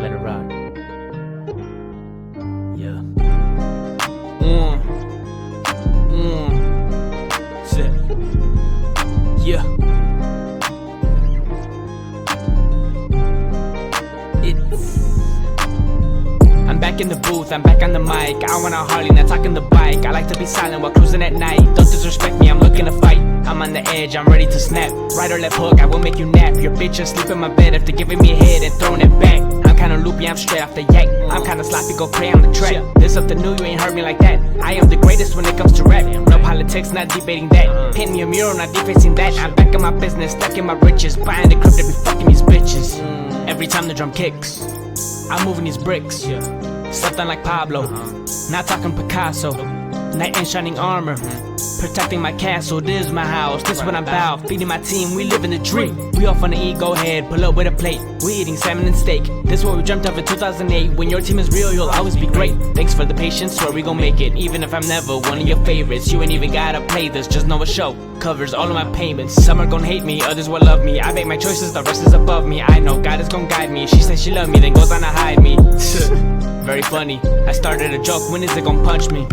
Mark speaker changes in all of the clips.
Speaker 1: let it rock. Yeah. Shit. Yeah. I'm back in the booth, I'm back on the mic. I want a Harley, not talking the bike. I like to be silent while cruising at night. Don't disrespect me, I'm looking to fight. I'm on the edge, I'm ready to snap. Right or left hook, I will make you nap. Your bitch just sleep in my bed after giving me a head and throwing it back. I'm kinda loopy, I'm straight off the yak. I'm kinda sloppy, go pray on the track. This something new, you ain't heard me like that. I am the greatest when it comes to rap. No politics, not debating that. Paint me a mural, not defacing that. I'm back in my business, stuck in my riches. Buying the crib to be fucking these bitches. Every time the drum kicks, I'm moving these bricks. Something like Pablo, not talking Picasso. Knight in shining armor, protecting my castle. This is my house, this is what I'm about. Feeding my team, we live in the dream. We off on the E, go ahead, pull up with a plate. We eating salmon and steak, this is what we dreamt of in 2008. When your team is real, you'll always be great. Thanks for the patience, swear we gon' make it. Even if I'm never one of your favorites, you ain't even gotta play this. Just know a show covers all of my payments. Some are gon' hate me, others will love me. I make my choices, the rest is above me. I know God is gon' guide me. She says she love me, then goes on to hide me. Very funny, I started a joke, when is it gon' punch me?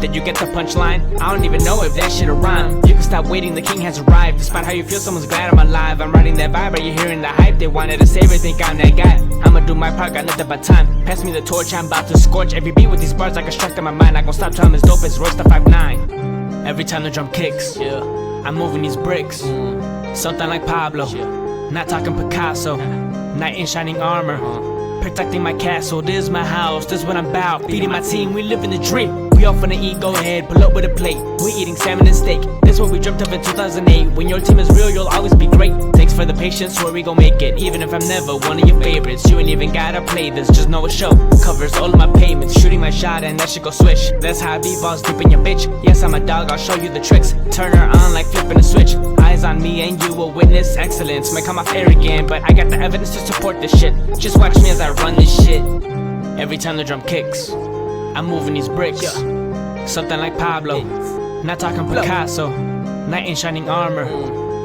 Speaker 1: Did you get the punchline? I don't even know if that shit'll rhyme. You can stop waiting, the king has arrived. Despite how you feel, someone's glad I'm alive. I'm riding that vibe, are you hearing the hype? They wanted to save it, think I'm that guy. I'ma do my part, got nothing but time. Pass me the torch, I'm about to scorch every beat with these bars like a strike in my mind. I gon' stop till I'm as dope as Royce the 5'9". Every time the drum kicks, I'm moving these bricks. Something like Pablo, not talking Picasso. Knight in shining armor, protecting my castle. This is my house, this is what I'm about. Feeding my team, we live in the dream. We off on the E, go ahead, pull up with a plate. We eating salmon and steak, this is what we dreamt of in 2008. When your team is real, you'll always be great. Thanks for the patience, swear we gon' make it. Even if I'm never one of your favorites, you ain't even gotta play this. Just know a show covers all of my payments. Shooting my shot and that shit go swish. That's how I be balls deep in your bitch. Yes, I'm a dog, I'll show you the tricks. Turn her on like flipping a switch. Eyes on me and you will witness excellence. Might come off arrogant, but I got the evidence to support this shit. Just watch me as I run this shit. Every time the drum kicks, I'm moving these bricks. Something like Pablo, not talking Picasso. Knight in shining armor,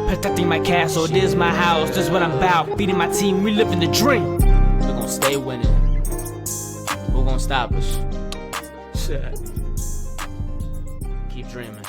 Speaker 1: protecting my castle. This is my house, this is what I'm about. Feeding my team, we live in the dream. We're gon' stay winning. Who gon' stop us? Shit. Keep dreaming.